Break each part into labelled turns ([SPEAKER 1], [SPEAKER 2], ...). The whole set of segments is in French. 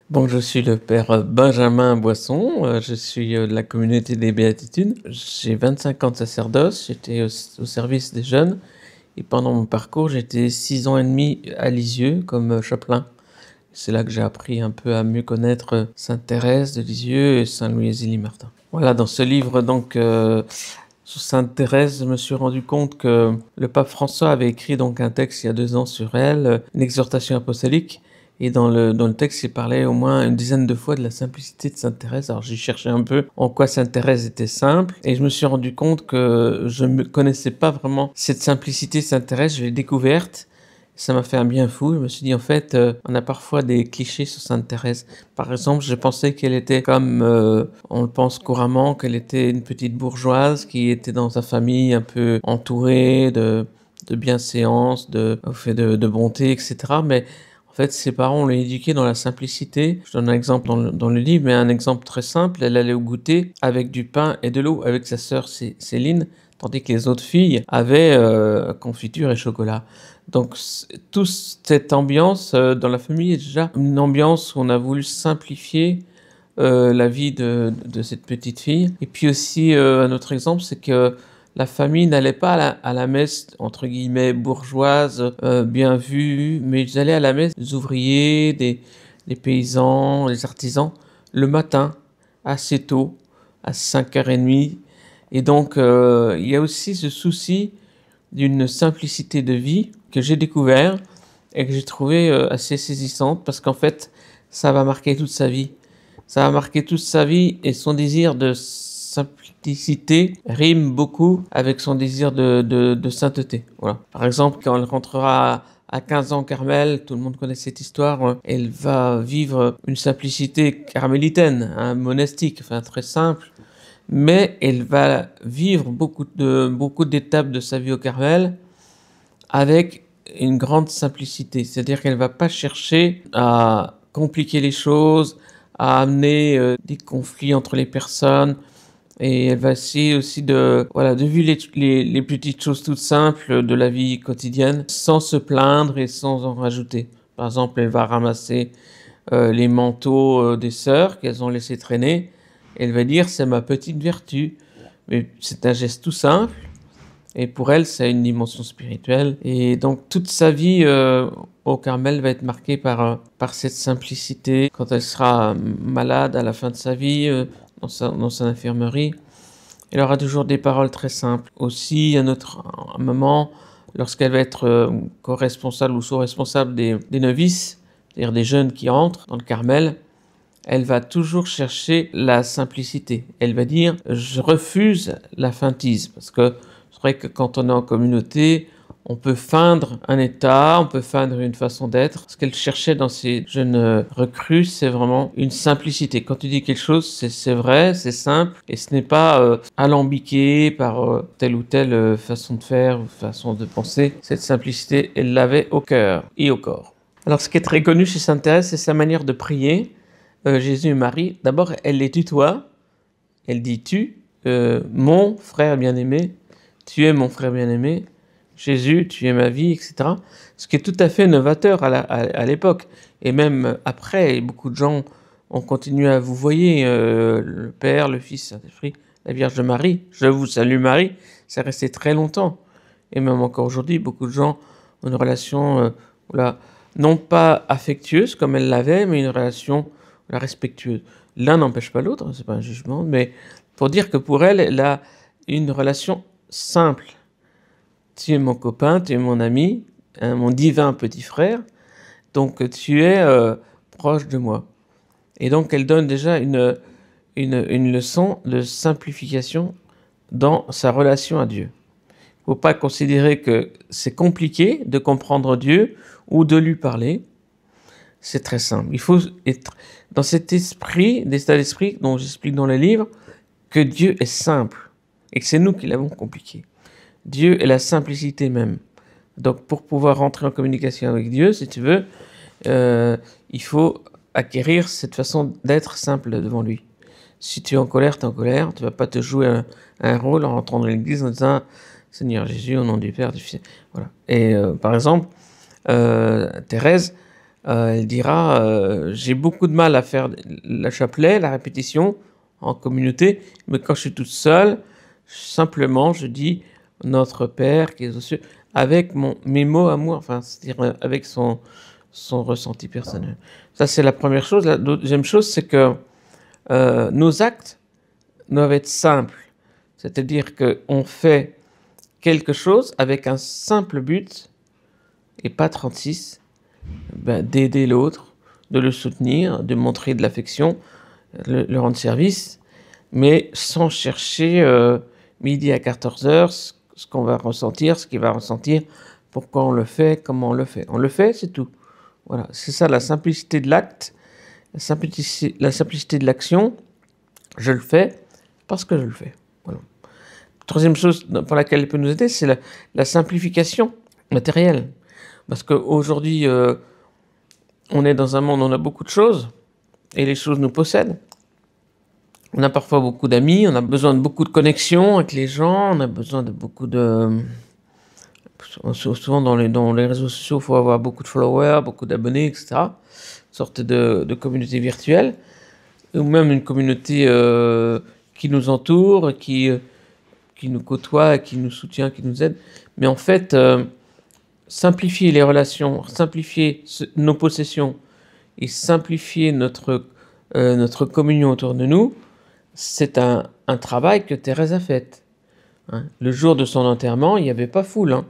[SPEAKER 1] Bon, je suis le père Benjamin Boisson, je suis de la communauté des Béatitudes. J'ai 25 ans de sacerdoce, j'étais au service des jeunes et pendant mon parcours, j'étais 6 ans et demi à Lisieux comme chapelain. C'est là que j'ai appris un peu à mieux connaître Sainte Thérèse de Lisieux et Saint Louis-Élie Martin. Voilà, dans ce livre donc sur Sainte Thérèse, je me suis rendu compte que le pape François avait écrit donc un texte il y a 2 ans sur elle, une exhortation apostolique. Et dans le texte, il parlait au moins une dizaine de fois de la simplicité de Sainte Thérèse. Alors j'ai cherché un peu en quoi Sainte Thérèse était simple et je me suis rendu compte que je ne connaissais pas vraiment cette simplicité de Sainte Thérèse. Je l'ai découverte. Ça m'a fait un bien fou. Je me suis dit, en fait, on a parfois des clichés sur Sainte Thérèse. Par exemple, je pensais qu'elle était comme on le pense couramment, qu'elle était une petite bourgeoise qui était dans sa famille un peu entourée de bienséance, de bonté, etc. Mais en fait, ses parents l'ont éduquée dans la simplicité. Je donne un exemple dans le livre, mais un exemple très simple. Elle allait au goûter avec du pain et de l'eau avec sa sœur Céline, tandis que les autres filles avaient confiture et chocolat. Donc, toute cette ambiance dans la famille est déjà une ambiance où on a voulu simplifier la vie de cette petite fille. Et puis aussi, un autre exemple, c'est que la famille n'allait pas à la messe, entre guillemets, bourgeoise, bien vue, mais ils allaient à la messe des ouvriers, des paysans, des artisans, le matin, assez tôt, à 5h30. Et donc, il y a aussi ce souci d'une simplicité de vie que j'ai découvert et que j'ai trouvé assez saisissante parce qu'en fait, ça va marquer toute sa vie. Ça va marquer toute sa vie et son désir de simplicité rime beaucoup avec son désir de sainteté. Voilà. Par exemple, quand elle rentrera à 15 ans Carmel, tout le monde connaît cette histoire, elle va vivre une simplicité carmélitaine, monastique, enfin très simple, mais elle va vivre beaucoup d'étapes de sa vie au Carmel avec une grande simplicité. C'est-à-dire qu'elle ne va pas chercher à compliquer les choses, à amener des conflits entre les personnes, et elle va essayer aussi de vivre les petites choses toutes simples de la vie quotidienne sans se plaindre et sans en rajouter. Par exemple, elle va ramasser les manteaux des sœurs qu'elles ont laissé traîner. Elle va dire, c'est ma petite vertu. Mais c'est un geste tout simple. Et pour elle, ça a une dimension spirituelle. Et donc, toute sa vie au Carmel va être marquée par cette simplicité. Quand elle sera malade à la fin de sa vie, dans son infirmerie, elle aura toujours des paroles très simples. Aussi, un moment, lorsqu'elle va être co-responsable ou sous-responsable des novices, c'est-à-dire des jeunes qui entrent dans le Carmel, elle va toujours chercher la simplicité. Elle va dire, je refuse la feintise, parce que c'est vrai que quand on est en communauté, on peut feindre un état, on peut feindre une façon d'être. Ce qu'elle cherchait dans ces jeunes recrues, c'est vraiment une simplicité. Quand tu dis quelque chose, c'est vrai, c'est simple, et ce n'est pas alambiqué par telle ou telle façon de faire ou façon de penser. Cette simplicité, elle l'avait au cœur et au corps. Alors ce qui est très connu chez Sainte Thérèse, c'est sa manière de prier. Jésus et Marie, d'abord, elle les tutoie. Elle dit tu, mon frère bien-aimé, tu es mon frère bien-aimé, Jésus, tu es ma vie, etc. Ce qui est tout à fait novateur à l'époque. Et même après, beaucoup de gens ont continué à vous voyer, le Père, le Fils, Saint-Esprit, la Vierge Marie. Je vous salue Marie, ça resté très longtemps. Et même encore aujourd'hui, beaucoup de gens ont une relation, non pas affectueuse comme elle l'avait, mais une relation respectueuse. L'un n'empêche pas l'autre, c'est pas un jugement, mais pour dire que pour elle, elle a une relation simple. Tu es mon copain, tu es mon ami, mon divin petit frère, donc tu es proche de moi. Et donc elle donne déjà une leçon de simplification dans sa relation à Dieu. Il ne faut pas considérer que c'est compliqué de comprendre Dieu ou de lui parler. C'est très simple. Il faut être dans cet esprit, d'état d'esprit dont j'explique dans le livre, que Dieu est simple et que c'est nous qui l'avons compliqué. Dieu est la simplicité même. Donc pour pouvoir rentrer en communication avec Dieu, si tu veux, il faut acquérir cette façon d'être simple devant lui. Si tu es en colère, tu es en colère. Tu ne vas pas te jouer un rôle en rentrant dans l'église en disant « Seigneur Jésus, au nom du Père, du Fils ». Voilà. Et par exemple, Thérèse, Elle dira j'ai beaucoup de mal à faire le chapelet, la répétition en communauté, mais quand je suis toute seule, simplement je dis Notre Père qui est aux cieux avec mes mots à moi, enfin, c'est-à-dire avec son ressenti personnel. Ça, c'est la première chose. La deuxième chose, c'est que nos actes doivent être simples. C'est-à-dire qu'on fait quelque chose avec un simple but, et pas 36, d'aider l'autre, de le soutenir, de montrer de l'affection, le rendre service, mais sans chercher midi à 14h ce qu'on va ressentir, ce qu'il va ressentir, pourquoi on le fait, comment on le fait. On le fait, c'est tout. Voilà, c'est ça la simplicité de l'acte, la simplicité de l'action. Je le fais parce que je le fais. Voilà. Troisième chose pour laquelle elle peut nous aider, c'est la simplification matérielle. Parce qu'aujourd'hui, on est dans un monde où on a beaucoup de choses, et les choses nous possèdent. On a parfois beaucoup d'amis, on a besoin de beaucoup de connexions avec les gens, on a besoin de beaucoup de... Souvent dans les réseaux sociaux, il faut avoir beaucoup de followers, beaucoup d'abonnés, etc. Une sorte de communauté virtuelle, ou même une communauté qui nous entoure, qui nous côtoie, qui nous soutient, qui nous aide. Mais en fait, simplifier les relations, simplifier nos possessions et simplifier notre communion autour de nous, c'est un travail que Thérèse a fait. Hein. Le jour de son enterrement, il n'y avait pas foule. Hein.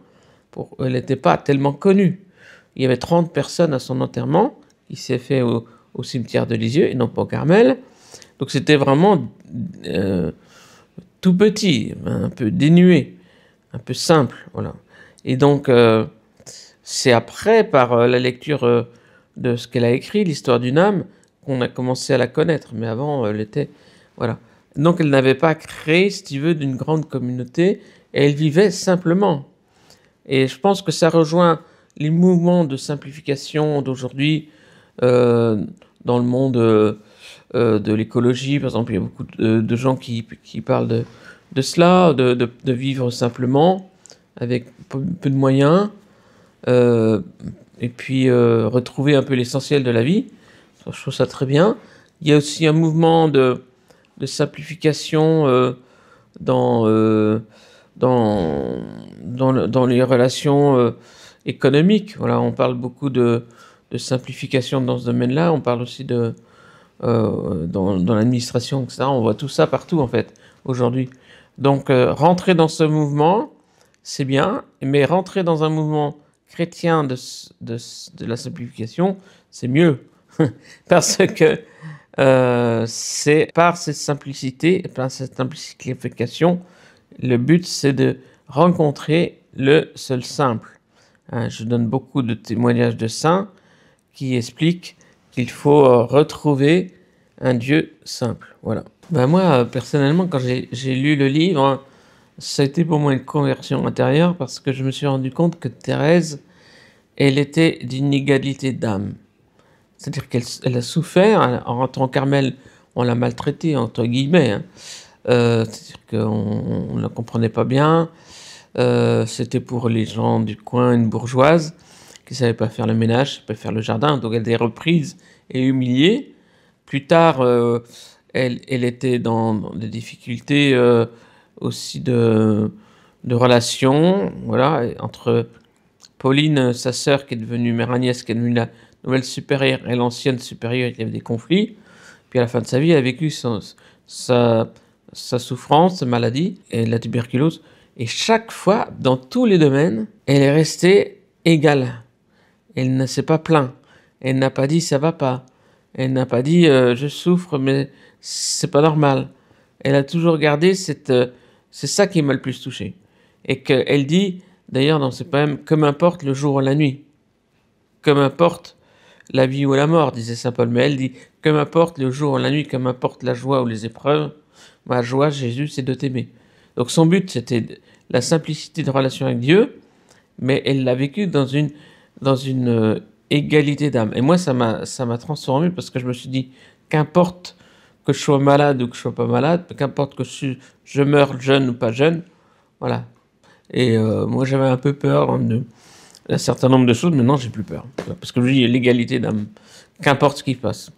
[SPEAKER 1] Elle n'était pas tellement connue. Il y avait 30 personnes à son enterrement, qui s'est fait au cimetière de Lisieux, et non pas au Carmel. Donc c'était vraiment tout petit, un peu dénué, un peu simple. Voilà. Et donc, c'est après, par la lecture de ce qu'elle a écrit, l'histoire d'une âme, qu'on a commencé à la connaître. Mais avant, elle était... Voilà. Donc, elle n'avait pas créé, si tu veux, d'une grande communauté, et elle vivait simplement. Et je pense que ça rejoint les mouvements de simplification d'aujourd'hui dans le monde de l'écologie. Par exemple, il y a beaucoup de gens qui parlent de cela, de vivre simplement, avec peu de moyens, et puis retrouver un peu l'essentiel de la vie. Je trouve ça très bien. Il y a aussi un mouvement de simplification dans les relations économiques. Voilà, on parle beaucoup de simplification dans ce domaine-là. On parle aussi dans l'administration, etc. On voit tout ça partout, en fait, aujourd'hui. Donc, rentrer dans ce mouvement, c'est bien, mais rentrer dans un mouvement chrétien de la simplification, c'est mieux. Parce que c'est par cette simplicité, par cette simplification, le but, c'est de rencontrer le seul simple. Hein, je donne beaucoup de témoignages de saints qui expliquent qu'il faut retrouver un Dieu simple. Voilà. Ben moi, personnellement, quand j'ai lu le livre, ça a été pour moi une conversion intérieure parce que je me suis rendu compte que Thérèse, elle était d'une égalité d'âme. C'est-à-dire qu'elle a souffert. En rentrant au Carmel, on l'a maltraitée, entre guillemets. Hein. C'est-à-dire qu'on ne la comprenait pas bien. C'était pour les gens du coin une bourgeoise qui ne savait pas faire le ménage, pas faire le jardin. Donc elle était reprise et humiliée. Plus tard, elle était dans des difficultés aussi de relations, voilà, entre Pauline, sa sœur, qui est devenue mère Agnès, qui est devenue la nouvelle supérieure, et l'ancienne supérieure, il y avait des conflits. Puis à la fin de sa vie, elle a vécu sa souffrance, sa maladie, et la tuberculose. Et chaque fois, dans tous les domaines, elle est restée égale. Elle ne s'est pas plainte. Elle n'a pas dit ça va pas. Elle n'a pas dit je souffre, mais c'est pas normal. Elle a toujours gardé c'est ça qui m'a le plus touché. Et qu'elle dit, d'ailleurs dans ses poèmes, que m'importe le jour ou la nuit. Que m'importe la vie ou la mort, disait saint Paul. Mais elle dit, que m'importe le jour ou la nuit, que m'importe la joie ou les épreuves. Ma joie, Jésus, c'est de t'aimer. Donc son but, c'était la simplicité de relation avec Dieu, mais elle l'a vécu dans une égalité d'âme. Et moi, ça m'a transformé parce que je me suis dit, qu'importe que je sois malade ou que je sois pas malade, qu'importe que je meure jeune ou pas jeune, voilà. Et moi, j'avais un peu peur un certain nombre de choses, maintenant j'ai plus peur. Parce que je dis l'égalité d'âme, qu'importe ce qui passe.